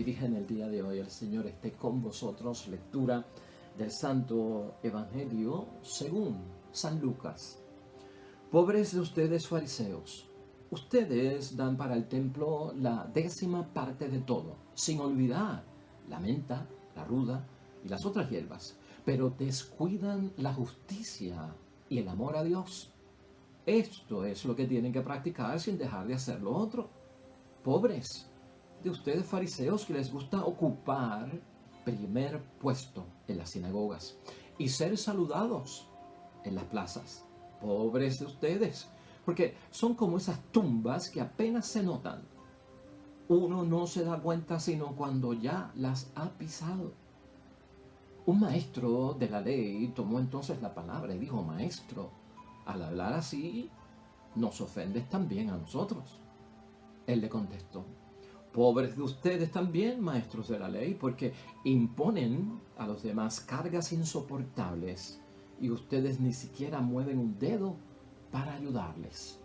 dirige en el día de hoy. El Señor esté con vosotros. Lectura del Santo Evangelio según San Lucas. Pobres de ustedes, fariseos, ustedes dan para el templo la 10ª parte de todo, sin olvidar la menta, la ruda y las otras hierbas, pero descuidan la justicia y el amor a Dios. Esto es lo que tienen que practicar sin dejar de hacer lo otro. Pobres de ustedes, fariseos, que les gusta ocupar primer puesto en las sinagogas y ser saludados en las plazas. Pobres de ustedes, porque son como esas tumbas que apenas se notan. Uno no se da cuenta sino cuando ya las ha pisado. Un maestro de la ley tomó entonces la palabra y dijo: Maestro, al hablar así, nos ofendes también a nosotros. Él le contestó: Pobres de ustedes también, maestros de la ley, porque imponen a los demás cargas insoportables y ustedes ni siquiera mueven un dedo para ayudarles.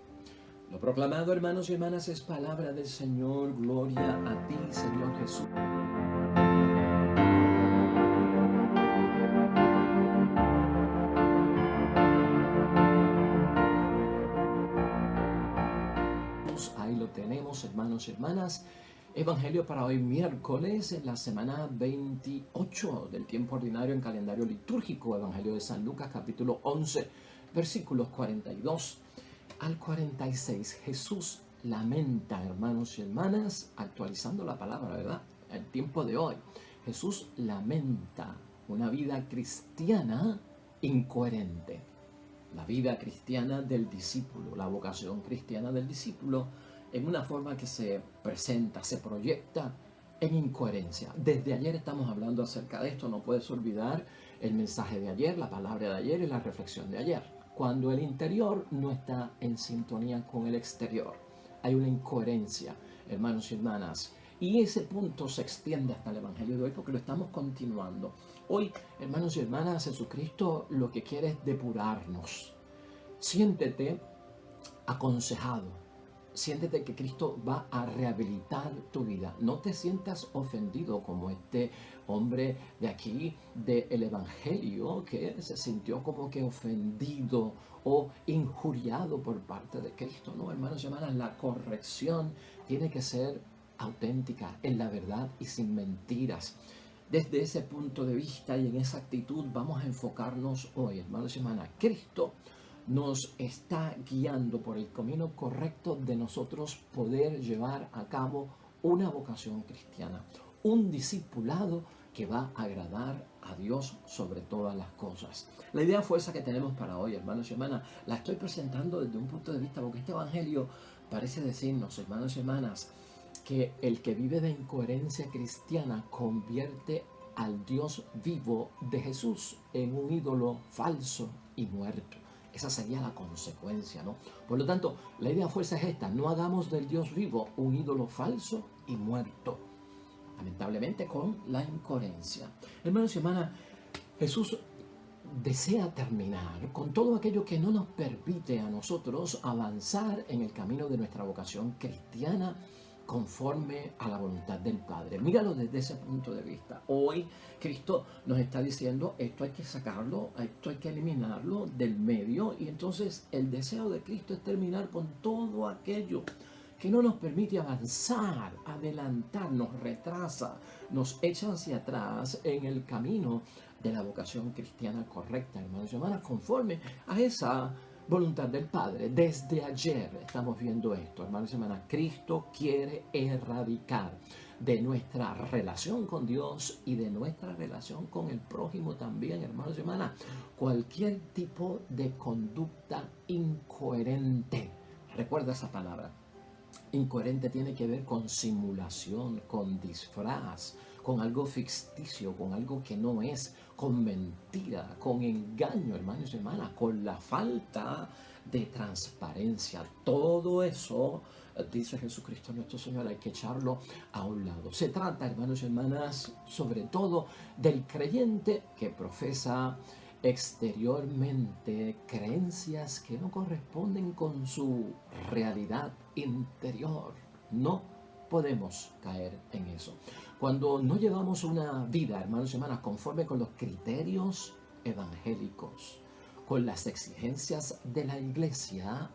Lo proclamado, hermanos y hermanas, es palabra del Señor. Gloria a ti, Señor Jesús. Ahí lo tenemos, hermanos y hermanas. Evangelio para hoy miércoles, en la semana 28 del tiempo ordinario en calendario litúrgico. Evangelio de San Lucas, capítulo 11, versículos 42 al 46. Jesús lamenta, hermanos y hermanas, actualizando la palabra, ¿verdad? El tiempo de hoy. Jesús lamenta una vida cristiana incoherente. La vida cristiana del discípulo, la vocación cristiana del discípulo, en una forma que se presenta, se proyecta en incoherencia. Desde ayer estamos hablando acerca de esto. No puedes olvidar el mensaje de ayer, la palabra de ayer y la reflexión de ayer. Cuando el interior no está en sintonía con el exterior, hay una incoherencia, hermanos y hermanas. Y ese punto se extiende hasta el Evangelio de hoy porque lo estamos continuando. Hoy, hermanos y hermanas, Jesucristo lo que quiere es depurarnos. Siéntete aconsejado. Siéntete que Cristo va a rehabilitar tu vida. No te sientas ofendido como este hombre de aquí del Evangelio que se sintió como que ofendido o injuriado por parte de Cristo. No, hermanos y hermanas, la corrección tiene que ser auténtica, en la verdad y sin mentiras. Desde ese punto de vista y en esa actitud vamos a enfocarnos hoy, hermanos y hermanas. Cristo nos está guiando por el camino correcto de nosotros poder llevar a cabo una vocación cristiana, un discipulado que va a agradar a Dios sobre todas las cosas. La idea fue esa que tenemos para hoy, hermanos y hermanas. La estoy presentando desde un punto de vista porque este evangelio parece decirnos, hermanos y hermanas, que el que vive de incoherencia cristiana convierte al Dios vivo de Jesús en un ídolo falso y muerto. Esa sería la consecuencia, ¿no? Por lo tanto, la idea fuerza es esta: no hagamos del Dios vivo un ídolo falso y muerto, lamentablemente con la incoherencia. Hermanos y hermanas, Jesús desea terminar con todo aquello que no nos permite a nosotros avanzar en el camino de nuestra vocación cristiana conforme a la voluntad del Padre. Míralo desde ese punto de vista. Hoy Cristo nos está diciendo: esto hay que sacarlo, esto hay que eliminarlo del medio, y entonces el deseo de Cristo es terminar con todo aquello que no nos permite avanzar, adelantar, nos retrasa, nos echa hacia atrás en el camino de la vocación cristiana correcta, hermanos y hermanas, conforme a esa voluntad del Padre. Desde ayer estamos viendo esto, hermanos y hermanas. Cristo quiere erradicar de nuestra relación con Dios y de nuestra relación con el prójimo también, hermanos y hermanas, cualquier tipo de conducta incoherente. Recuerda esa palabra. Incoherente tiene que ver con simulación, con disfraz, con algo ficticio, con algo que no es, con mentira, con engaño, hermanos y hermanas, con la falta de transparencia. Todo eso, dice Jesucristo nuestro Señor, hay que echarlo a un lado. Se trata, hermanos y hermanas, sobre todo del creyente que profesa exteriormente creencias que no corresponden con su realidad interior. No podemos caer en eso. Cuando no llevamos una vida, hermanos y hermanas, conforme con los criterios evangélicos, con las exigencias de la iglesia,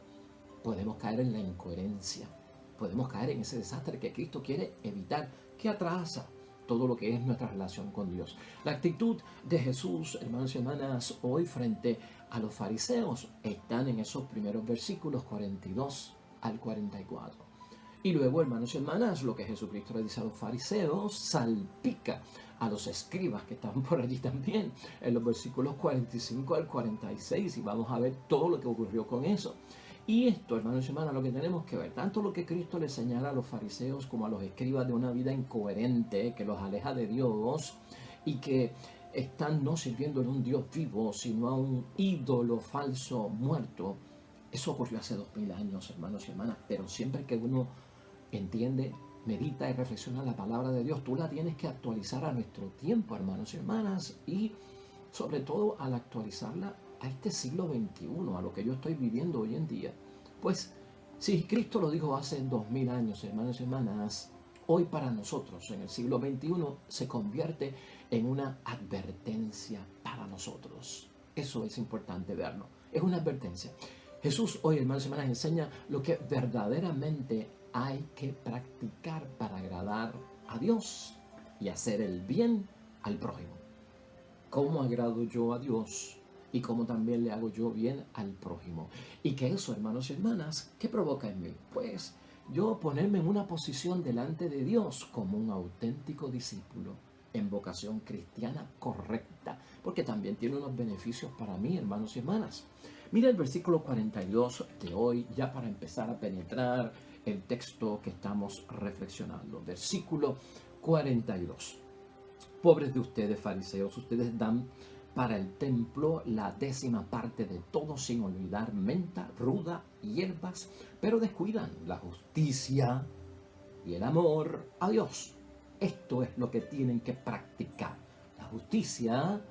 podemos caer en la incoherencia. Podemos caer en ese desastre que Cristo quiere evitar, que atrasa todo lo que es nuestra relación con Dios. La actitud de Jesús, hermanos y hermanas, hoy frente a los fariseos están en esos primeros versículos 42 al 44. Y luego, hermanos y hermanas, lo que Jesucristo le dice a los fariseos salpica a los escribas que están por allí también, en los versículos 45 al 46, y vamos a ver todo lo que ocurrió con eso. Y esto, hermanos y hermanas, lo que tenemos que ver, tanto lo que Cristo le señala a los fariseos como a los escribas de una vida incoherente que los aleja de Dios y que están no sirviendo a un Dios vivo, sino a un ídolo falso muerto. Eso ocurrió hace 2000 años, hermanos y hermanas, pero siempre que uno entiende, medita y reflexiona la palabra de Dios, tú la tienes que actualizar a nuestro tiempo, hermanos y hermanas, y sobre todo al actualizarla a este siglo XXI, a lo que yo estoy viviendo hoy en día. Pues si Cristo lo dijo hace 2000 años, hermanos y hermanas, hoy para nosotros en el siglo XXI se convierte en una advertencia para nosotros. Eso es importante verlo, es una advertencia. Jesús hoy, hermanos y hermanas, enseña lo que verdaderamente hay que practicar para agradar a Dios y hacer el bien al prójimo. ¿Cómo agrado yo a Dios? Y cómo también le hago yo bien al prójimo. Y que eso, hermanos y hermanas, ¿qué provoca en mí? Pues yo ponerme en una posición delante de Dios como un auténtico discípulo en vocación cristiana correcta, porque también tiene unos beneficios para mí, hermanos y hermanas. Mira el versículo 42 de hoy, ya para empezar a penetrar el texto que estamos reflexionando. Versículo 42. Pobres de ustedes, fariseos, ustedes dan para el templo la 10ª parte de todo, sin olvidar menta, ruda, hierbas, pero descuidan la justicia y el amor a Dios. Esto es lo que tienen que practicar, la justicia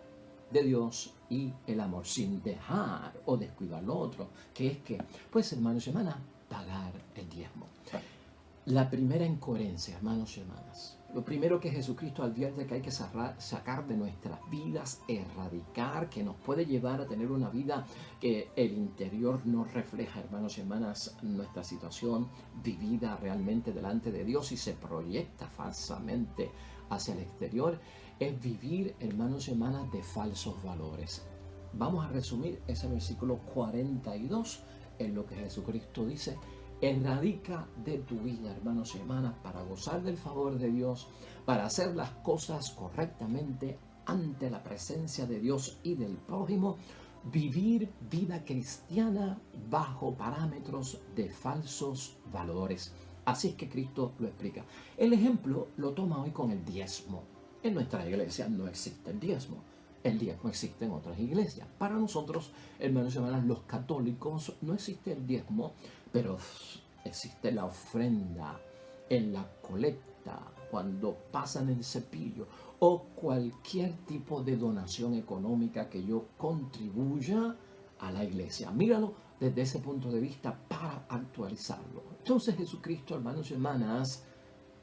de Dios y el amor, sin dejar o descuidar lo otro, que es que, pues hermanos y hermanas, pagar el diezmo. La primera incoherencia, hermanos y hermanas. Lo primero que Jesucristo advierte que hay que sacar de nuestras vidas, erradicar, que nos puede llevar a tener una vida que el interior no refleja, hermanos y hermanas, nuestra situación vivida realmente delante de Dios y se proyecta falsamente hacia el exterior, es vivir, hermanos y hermanas, de falsos valores. Vamos a resumir ese versículo 42 en lo que Jesucristo dice. Erradica de tu vida, hermanos y hermanas, para gozar del favor de Dios, para hacer las cosas correctamente ante la presencia de Dios y del prójimo, vivir vida cristiana bajo parámetros de falsos valores. Así es que Cristo lo explica. El ejemplo lo toma hoy con el diezmo. En nuestra iglesia no existe el diezmo. El diezmo existe en otras iglesias. Para nosotros, hermanos y hermanas, los católicos, no existe el diezmo, pero existe la ofrenda en la colecta, cuando pasan el cepillo, o cualquier tipo de donación económica que yo contribuya a la iglesia. Míralo desde ese punto de vista para actualizarlo. Entonces Jesucristo, hermanos y hermanas,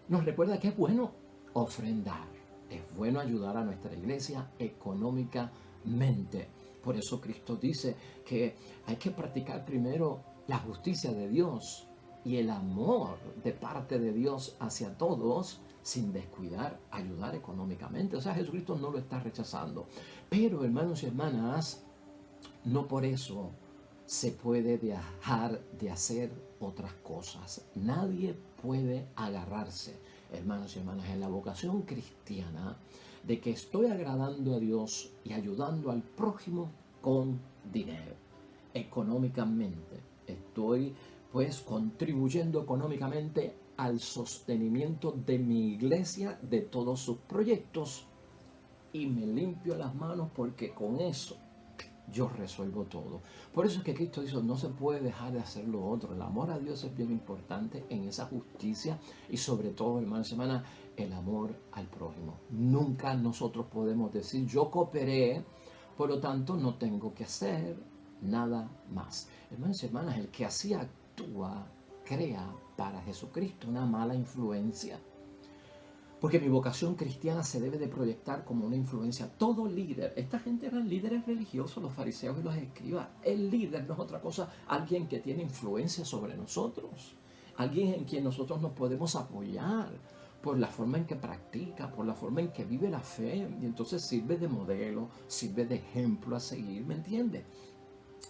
nos recuerda que es bueno ofrendar. Es bueno ayudar a nuestra iglesia económicamente. Por eso Cristo dice que hay que practicar primero la justicia de Dios y el amor de parte de Dios hacia todos, sin descuidar ayudar económicamente. O sea, Jesucristo no lo está rechazando. Pero, hermanos y hermanas, no por eso se puede dejar de hacer otras cosas. Nadie puede agarrarse, hermanos y hermanas, en la vocación cristiana de que estoy agradando a Dios y ayudando al prójimo con dinero, económicamente. Estoy pues contribuyendo económicamente al sostenimiento de mi iglesia, de todos sus proyectos, y me limpio las manos porque con eso yo resuelvo todo. Por eso es que Cristo dice, no se puede dejar de hacer lo otro. El amor a Dios es bien importante en esa justicia y sobre todo, hermanos y hermanas, el amor al prójimo. Nunca nosotros podemos decir, yo cooperé, por lo tanto no tengo que hacer nada más. Hermanos y hermanas, el que así actúa, crea para Jesucristo, una mala influencia. Porque mi vocación cristiana se debe de proyectar como una influencia. Todo líder, esta gente eran líderes religiosos, los fariseos y los escribas. El líder no es otra cosa, alguien que tiene influencia sobre nosotros. Alguien en quien nosotros nos podemos apoyar por la forma en que practica, por la forma en que vive la fe. Y entonces sirve de modelo, sirve de ejemplo a seguir, ¿me entiendes?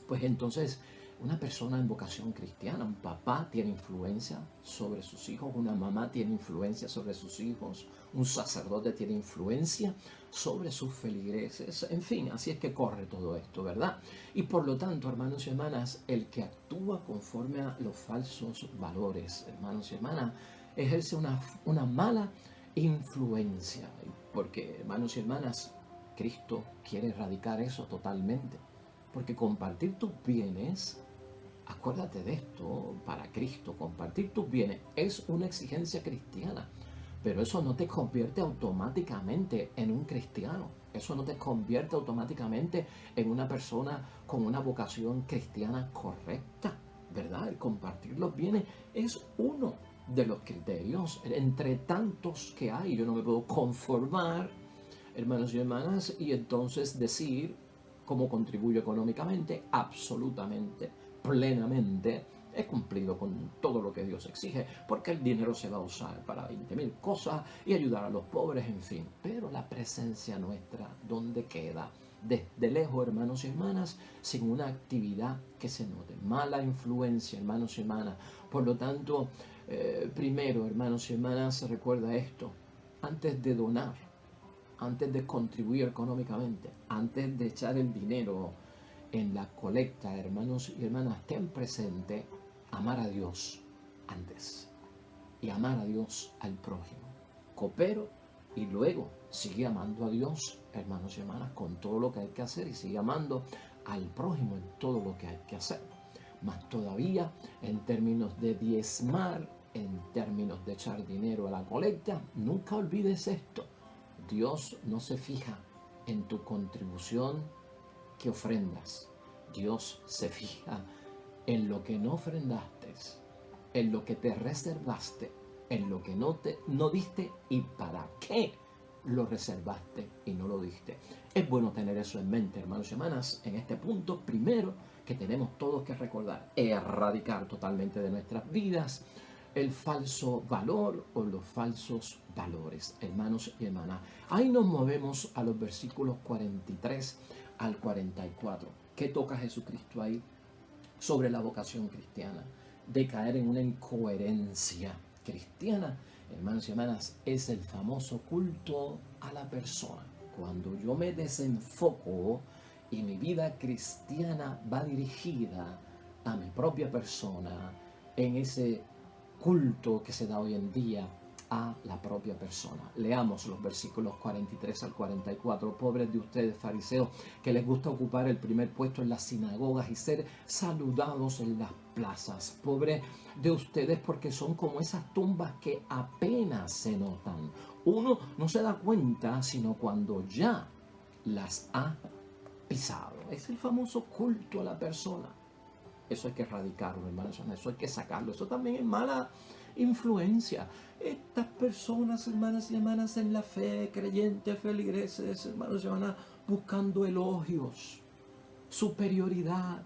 Pues entonces, una persona en vocación cristiana, un papá tiene influencia sobre sus hijos, una mamá tiene influencia sobre sus hijos, un sacerdote tiene influencia sobre sus feligreses, en fin, así es que corre todo esto, ¿verdad? Y por lo tanto, hermanos y hermanas, el que actúa conforme a los falsos valores, hermanos y hermanas, ejerce una mala influencia, porque, hermanos y hermanas, Cristo quiere erradicar eso totalmente. Porque compartir tus bienes, acuérdate de esto, para Cristo, compartir tus bienes es una exigencia cristiana. Pero eso no te convierte automáticamente en un cristiano. Eso no te convierte automáticamente en una persona con una vocación cristiana correcta, ¿verdad? El compartir los bienes es uno de los criterios entre tantos que hay. Yo no me puedo conformar, hermanos y hermanas, y entonces decir cómo contribuyo económicamente, absolutamente, plenamente, he cumplido con todo lo que Dios exige, porque el dinero se va a usar para 20.000 cosas y ayudar a los pobres, en fin. Pero la presencia nuestra, ¿dónde queda? Desde lejos, hermanos y hermanas, sin una actividad que se note. Mala influencia, hermanos y hermanas. Por lo tanto, primero, hermanos y hermanas, recuerda esto. Antes de donar, antes de contribuir económicamente, antes de echar el dinero en la colecta, hermanos y hermanas, ten presente amar a Dios antes y amar a Dios al prójimo. Coopero y luego sigue amando a Dios, hermanos y hermanas, con todo lo que hay que hacer, y sigue amando al prójimo en todo lo que hay que hacer. Más todavía, en términos de diezmar, en términos de echar dinero a la colecta, nunca olvides esto. Dios no se fija en tu contribución que ofrendas. Dios se fija en lo que no ofrendaste, en lo que te reservaste, en lo que no diste y para qué lo reservaste y no lo diste. Es bueno tener eso en mente, hermanos y hermanas, en este punto primero que tenemos todos que recordar, erradicar totalmente de nuestras vidas el falso valor o los falsos valores, hermanos y hermanas. Ahí nos movemos a los versículos 43 al 44. ¿Qué toca Jesucristo ahí sobre la vocación cristiana? De caer en una incoherencia cristiana, hermanos y hermanas, es el famoso culto a la persona. Cuando yo me desenfoco y mi vida cristiana va dirigida a mi propia persona, en ese culto que se da hoy en día a la propia persona. Leamos los versículos 43 al 44. Pobres de ustedes, fariseos, que les gusta ocupar el primer puesto en las sinagogas y ser saludados en las plazas. Pobres de ustedes, porque son como esas tumbas que apenas se notan. Uno no se da cuenta sino cuando ya las ha pisado. Es el famoso culto a la persona. Eso hay que erradicarlo, hermanos, eso hay que sacarlo. Eso también es mala influencia. Estas personas, hermanas y hermanas, en la fe, creyentes, feligreses, hermanos y hermanas, buscando elogios, superioridad,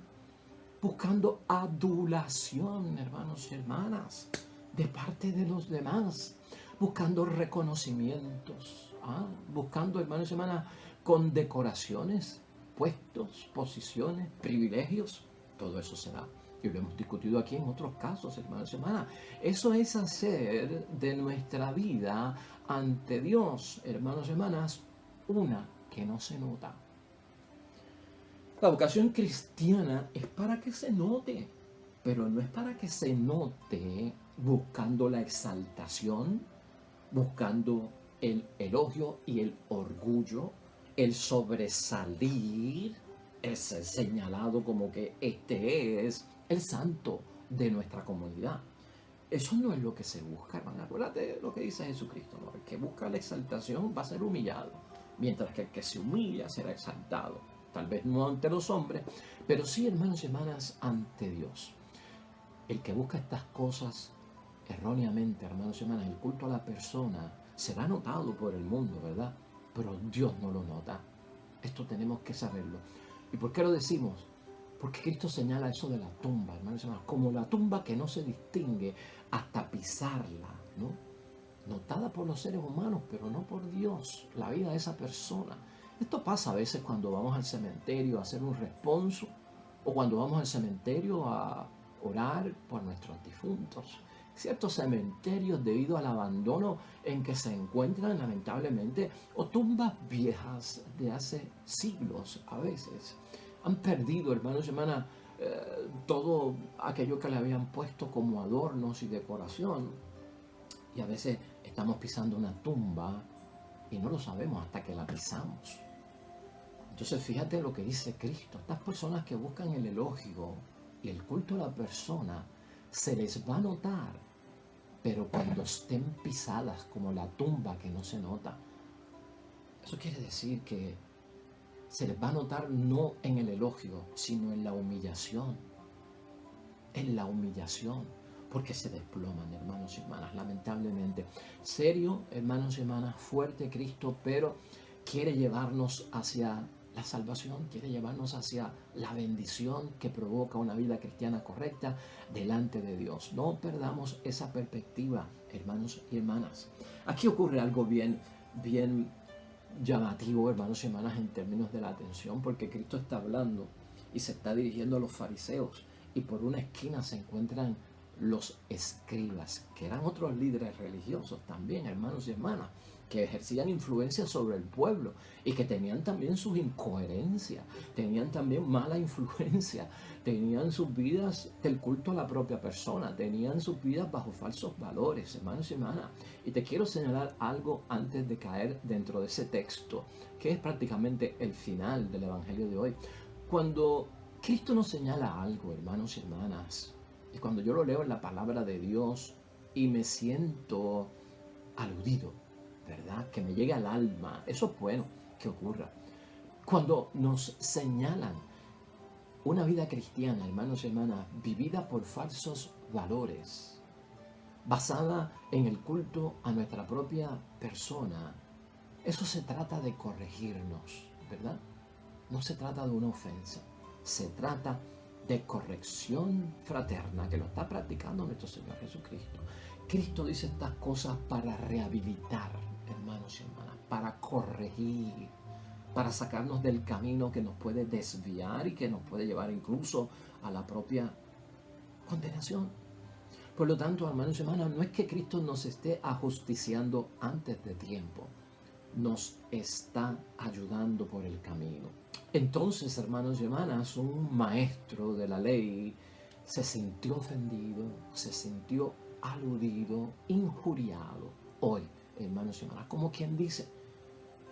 buscando adulación, hermanos y hermanas, de parte de los demás, buscando reconocimientos, buscando, hermanos y hermanas, condecoraciones, puestos, posiciones, privilegios. Todo eso se da. Y lo hemos discutido aquí en otros casos, hermanos y hermanas. Eso es hacer de nuestra vida ante Dios, hermanos y hermanas, una que no se nota. La vocación cristiana es para que se note, pero no es para que se note buscando la exaltación, buscando el elogio y el orgullo, el sobresalir, el ser señalado como que este es el santo de nuestra comunidad. Eso no es lo que se busca, hermano. Acuérdate de lo que dice Jesucristo, ¿no? El que busca la exaltación va a ser humillado, mientras que el que se humilla será exaltado. Tal vez no ante los hombres, pero sí, hermanos y hermanas, ante Dios. El que busca estas cosas erróneamente, hermanos y hermanas, el culto a la persona será notado por el mundo, ¿verdad? Pero Dios no lo nota. Esto tenemos que saberlo. ¿Y por qué lo decimos? Porque Cristo señala eso de la tumba, hermanos y hermanas, como la tumba que no se distingue hasta pisarla, ¿no? Notada por los seres humanos, pero no por Dios, la vida de esa persona. Esto pasa a veces cuando vamos al cementerio a hacer un responso o cuando vamos al cementerio a orar por nuestros difuntos. Ciertos cementerios, debido al abandono en que se encuentran lamentablemente, o tumbas viejas de hace siglos a veces, han perdido, hermanos y hermanas, todo aquello que le habían puesto como adornos y decoración. Y a veces estamos pisando una tumba y no lo sabemos hasta que la pisamos. Entonces fíjate lo que dice Cristo. Estas personas que buscan el elogio y el culto a la persona, se les va a notar, pero cuando estén pisadas como la tumba que no se nota. Eso quiere decir que se les va a notar no en el elogio, sino en la humillación. En la humillación. Porque se desploman, hermanos y hermanas, lamentablemente. Serio, hermanos y hermanas, fuerte Cristo, pero quiere llevarnos hacia la salvación, quiere llevarnos hacia la bendición que provoca una vida cristiana correcta delante de Dios. No perdamos esa perspectiva, hermanos y hermanas. Aquí ocurre algo bien llamativo, hermanos y hermanas, en términos de la atención, porque Cristo está hablando y se está dirigiendo a los fariseos, y por una esquina se encuentran los escribas, que eran otros líderes religiosos también, hermanos y hermanas, que ejercían influencia sobre el pueblo y que tenían también sus incoherencias, tenían también mala influencia, tenían sus vidas del culto a la propia persona, tenían sus vidas bajo falsos valores, hermanos y hermanas. Y te quiero señalar algo antes de caer dentro de ese texto, que es prácticamente el final del Evangelio de hoy. Cuando Cristo nos señala algo, hermanos y hermanas, y cuando yo lo leo en la palabra de Dios y me siento aludido, ¿verdad? Que me llegue al alma, eso es bueno que ocurra. Cuando nos señalan una vida cristiana, hermanos y hermanas, vivida por falsos valores, basada en el culto a nuestra propia persona, eso se trata de corregirnos, ¿verdad? No se trata de una ofensa, se trata de corrección fraterna que lo está practicando nuestro Señor Jesucristo. Cristo dice estas cosas para rehabilitar, hermanos y hermanas, para corregir, para sacarnos del camino que nos puede desviar y que nos puede llevar incluso a la propia condenación. Por lo tanto, hermanos y hermanas, no es que Cristo nos esté ajusticiando antes de tiempo, nos está ayudando por el camino. Entonces, hermanos y hermanas, un maestro de la ley se sintió ofendido, se sintió aludido, injuriado. Hoy, hermanos y hermanas, como quien dice,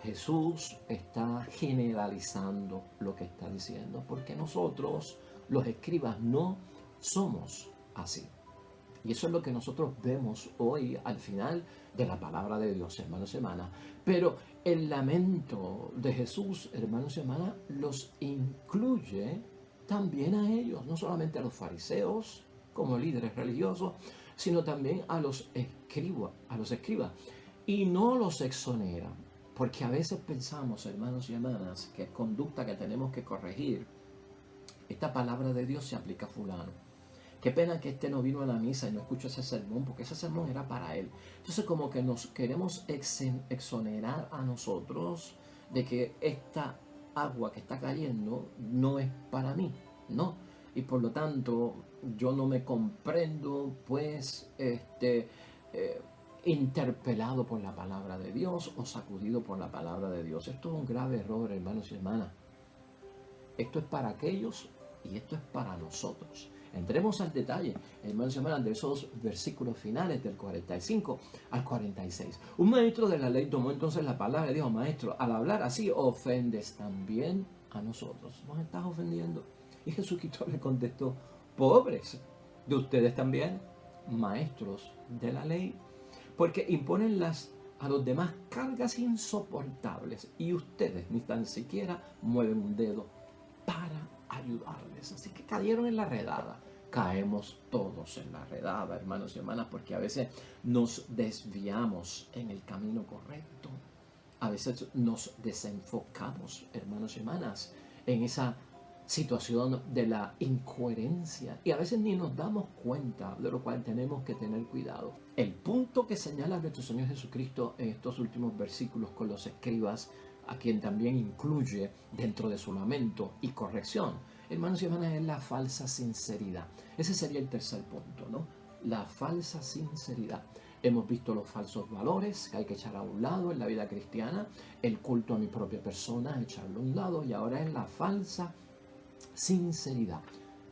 Jesús está generalizando lo que está diciendo, porque nosotros, los escribas, no somos así. Y eso es lo que nosotros vemos hoy al final de la palabra de Dios, hermanos y hermanas. Pero el lamento de Jesús, hermanos y hermanas, los incluye también a ellos, no solamente a los fariseos como líderes religiosos, sino también a los escribas. Y no los exonera, porque a veces pensamos, hermanos y hermanas, que es conducta que tenemos que corregir. Esta palabra de Dios se aplica a fulano. Qué pena que este no vino a la misa y no escuchó ese sermón, porque ese sermón era para él. Entonces como que nos queremos exonerar a nosotros de que esta agua que está cayendo no es para mí, ¿no? Y por lo tanto yo no me comprendo pues interpelado por la palabra de Dios o sacudido por la palabra de Dios. Esto es un grave error, hermanos y hermanas. Esto es para aquellos y esto es para nosotros. Entremos al detalle, hermanos y hermanas, de esos versículos finales del 45 al 46. Un maestro de la ley tomó entonces la palabra y dijo: maestro, al hablar así ofendes también a nosotros. ¿Nos estás ofendiendo? Y Jesucristo le contestó: pobres de ustedes también, maestros de la ley, porque imponen a los demás cargas insoportables y ustedes ni tan siquiera mueven un dedo para ayudarles. Así que cayeron en la redada. caemos todos en la redada, hermanos y hermanas, porque a veces nos desviamos en el camino correcto. A veces nos desenfocamos, hermanos y hermanas, en esa situación de la incoherencia. Y a veces ni nos damos cuenta, de lo cual tenemos que tener cuidado. El punto que señala nuestro Señor Jesucristo en estos últimos versículos con los escribas, a quien también incluye dentro de su lamento y corrección, hermanos y hermanas, es la falsa sinceridad. Ese sería el tercer punto, ¿no? La falsa sinceridad. Hemos visto los falsos valores que hay que echar a un lado en la vida cristiana, el culto a mi propia persona, echarlo a un lado, y ahora es la falsa sinceridad.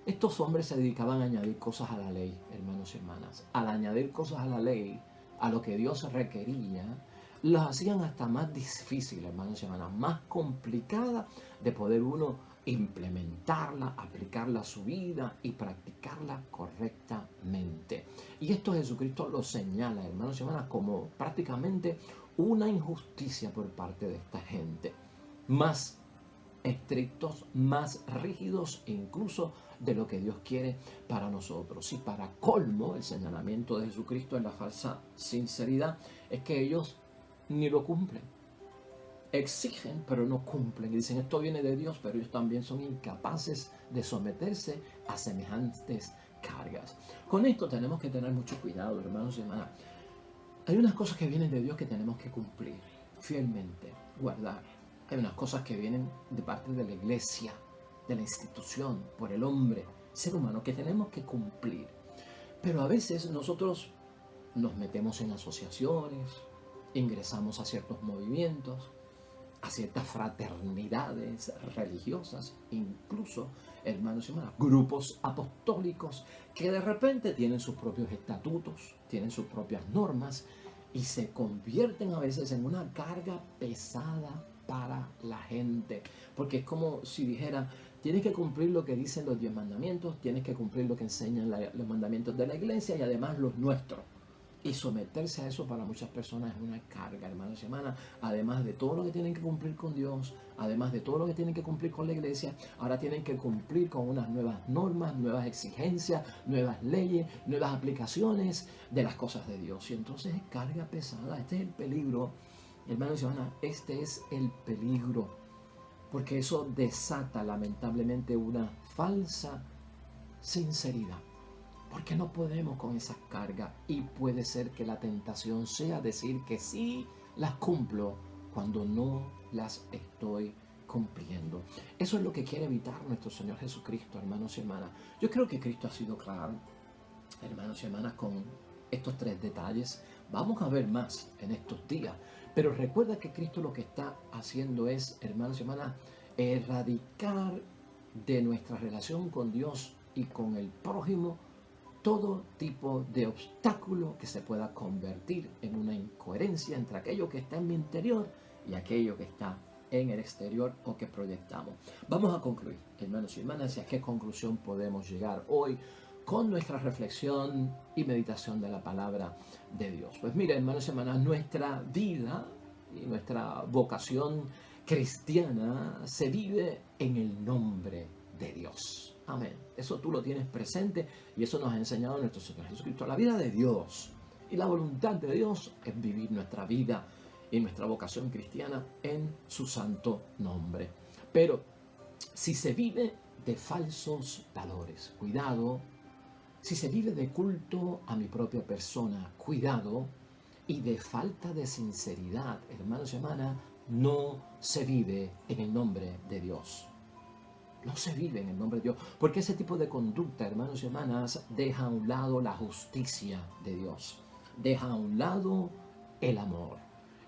Estos hombres se dedicaban a añadir cosas a la ley, hermanos y hermanas. Al añadir cosas a la ley, a lo que Dios requería, los hacían hasta más difícil, hermanos y hermanas, más complicada de poder uno implementarla, aplicarla a su vida y practicarla correctamente. Y esto Jesucristo lo señala, hermanos y hermanas, como prácticamente una injusticia por parte de esta gente. Más estrictos, más rígidos incluso de lo que Dios quiere para nosotros. Y para colmo, el señalamiento de Jesucristo en la falsa sinceridad es que ellos ni lo cumplen. Exigen, pero no cumplen. Y dicen, esto viene de Dios, pero ellos también son incapaces de someterse a semejantes cargas. Con esto tenemos que tener mucho cuidado, hermanos y hermanas. Hay unas cosas que vienen de Dios que tenemos que cumplir fielmente, guardar. Hay unas cosas que vienen de parte de la iglesia, de la institución, por el hombre, ser humano, que tenemos que cumplir. Pero a veces nosotros nos metemos en asociaciones, ingresamos a ciertos movimientos, a ciertas fraternidades religiosas, incluso, hermanos y hermanas, grupos apostólicos que de repente tienen sus propios estatutos, tienen sus propias normas y se convierten a veces en una carga pesada para la gente. Porque es como si dijera, tienes que cumplir lo que dicen los 10 mandamientos, tienes que cumplir lo que enseñan los mandamientos de la iglesia y además los nuestros. Y someterse a eso para muchas personas es una carga, hermanos y hermanas. Además de todo lo que tienen que cumplir con Dios, además de todo lo que tienen que cumplir con la iglesia, ahora tienen que cumplir con unas nuevas normas, nuevas exigencias, nuevas leyes, nuevas aplicaciones de las cosas de Dios. Y entonces es carga pesada. Este es el peligro, hermanos y hermanas, este es el peligro. Porque eso desata lamentablemente una falsa sinceridad. Porque no podemos con esas cargas y puede ser que la tentación sea decir que sí las cumplo cuando no las estoy cumpliendo. Eso es lo que quiere evitar nuestro Señor Jesucristo, hermanos y hermanas. Yo creo que Cristo ha sido claro, hermanos y hermanas, con estos 3 detalles. Vamos a ver más en estos días. Pero recuerda que Cristo lo que está haciendo es, hermanos y hermanas, erradicar de nuestra relación con Dios y con el prójimo todo tipo de obstáculo que se pueda convertir en una incoherencia entre aquello que está en mi interior y aquello que está en el exterior o que proyectamos. Vamos a concluir, hermanos y hermanas, y a qué conclusión podemos llegar hoy con nuestra reflexión y meditación de la palabra de Dios. Pues mira, hermanos y hermanas, nuestra vida y nuestra vocación cristiana se vive en el nombre de Dios. Amén. Eso tú lo tienes presente y eso nos ha enseñado nuestro Señor Jesucristo. La vida de Dios y la voluntad de Dios es vivir nuestra vida y nuestra vocación cristiana en su santo nombre. Pero si se vive de falsos valores, cuidado. Si se vive de culto a mi propia persona, cuidado. Y de falta de sinceridad, hermanos y hermanas, no se vive en el nombre de Dios. No se vive en el nombre de Dios, porque ese tipo de conducta, hermanos y hermanas, deja a un lado la justicia de Dios, deja a un lado el amor.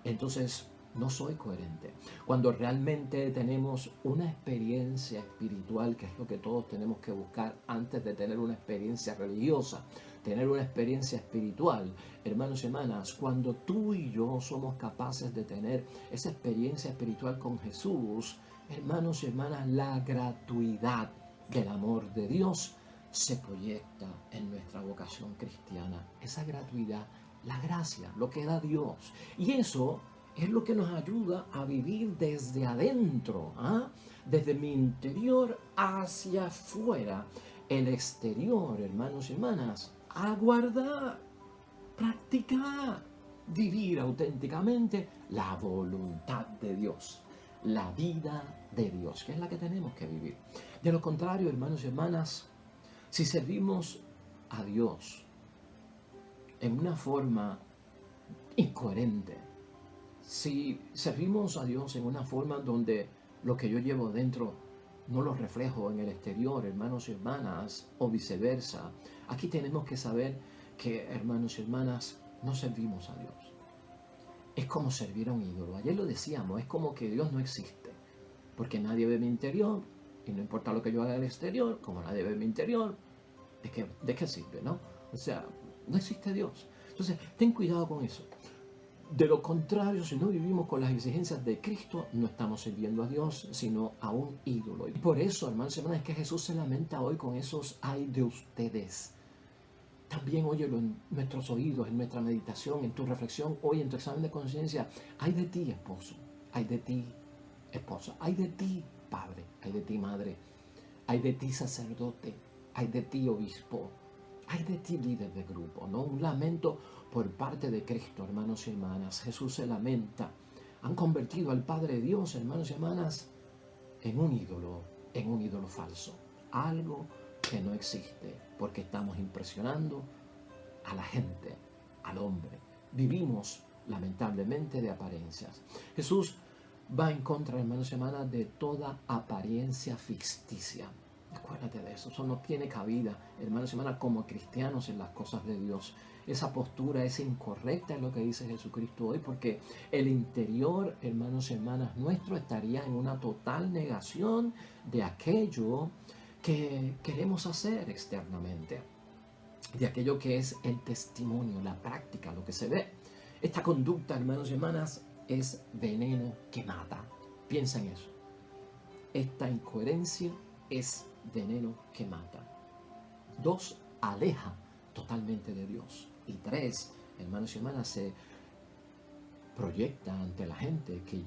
Entonces, no soy coherente. Cuando realmente tenemos una experiencia espiritual, que es lo que todos tenemos que buscar antes de tener una experiencia religiosa, tener una experiencia espiritual, hermanos y hermanas, cuando tú y yo somos capaces de tener esa experiencia espiritual con Jesús, hermanos y hermanas, la gratuidad del amor de Dios se proyecta en nuestra vocación cristiana. Esa gratuidad, la gracia, lo que da Dios. Y eso es lo que nos ayuda a vivir desde adentro, desde mi interior hacia afuera, el exterior, hermanos y hermanas, a guardar, practicar, vivir auténticamente la voluntad de Dios, la vida de Dios, que es la que tenemos que vivir. De lo contrario, hermanos y hermanas, si servimos a Dios en una forma incoherente, si servimos a Dios en una forma donde lo que yo llevo dentro no lo reflejo en el exterior, hermanos y hermanas, o viceversa, aquí tenemos que saber que, hermanos y hermanas, no servimos a Dios. Es como servir a un ídolo. Ayer lo decíamos, es como que Dios no existe, porque nadie ve mi interior, y no importa lo que yo haga en el exterior, como nadie ve mi interior, ¿de qué sirve, no? O sea, no existe Dios. Entonces, ten cuidado con eso. De lo contrario, si no vivimos con las exigencias de Cristo, no estamos sirviendo a Dios, sino a un ídolo. Y por eso, hermanos y hermanas, es que Jesús se lamenta hoy con esos "ay de ustedes". También óyelo en nuestros oídos, en nuestra meditación, en tu reflexión, hoy en tu examen de conciencia. Ay de ti, esposo. Ay de ti, esposa. Ay de ti, padre. Ay de ti, madre. Ay de ti, sacerdote. Ay de ti, obispo. Ay de ti, líder de grupo, ¿no? Un lamento por parte de Cristo, hermanos y hermanas. Jesús se lamenta. Han convertido al Padre de Dios, hermanos y hermanas, en un ídolo falso. Algo que no existe, porque estamos impresionando a la gente, al hombre. Vivimos, lamentablemente, de apariencias. Jesús va en contra, hermanos y hermanas, de toda apariencia ficticia. Acuérdate de eso, eso no tiene cabida, hermanos y hermanas, como cristianos en las cosas de Dios. Esa postura es incorrecta en lo que dice Jesucristo hoy, porque el interior, hermanos y hermanas, nuestro estaría en una total negación de aquello que queremos hacer externamente, de aquello que es el testimonio, la práctica, lo que se ve. Esta conducta, hermanos y hermanas, es veneno que mata. Piensa en eso. Esta incoherencia es veneno que mata. 2, aleja totalmente de Dios. Y 3, hermanos y hermanas, se proyecta ante la gente que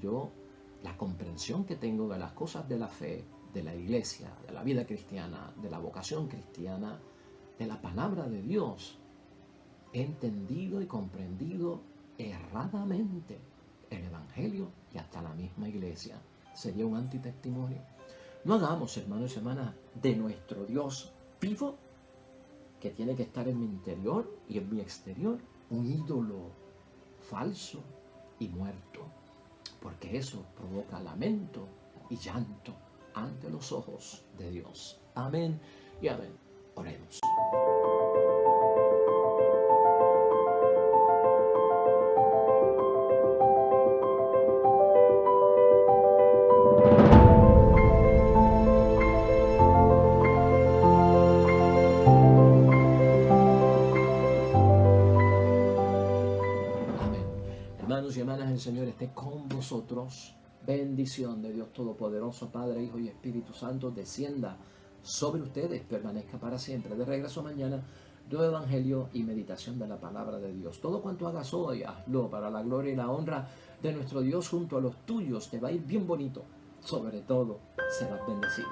la comprensión que tengo de las cosas de la fe, de la iglesia, de la vida cristiana, de la vocación cristiana, de la palabra de Dios, he entendido y comprendido erradamente el Evangelio y hasta la misma iglesia. Sería un antitestimonio. No hagamos, hermanos y hermanas, de nuestro Dios vivo, que tiene que estar en mi interior y en mi exterior, un ídolo falso y muerto, porque eso provoca lamento y llanto ante los ojos de Dios. Amén y amén. Oremos. Hermanos y hermanas, el Señor esté con vosotros. Bendición de Dios Todopoderoso, Padre, Hijo y Espíritu Santo, descienda sobre ustedes, permanezca para siempre. De regreso mañana, nuevo Evangelio y meditación de la palabra de Dios. Todo cuanto hagas hoy, hazlo para la gloria y la honra de nuestro Dios junto a los tuyos. Te va a ir bien bonito. Sobre todo, serás bendecido.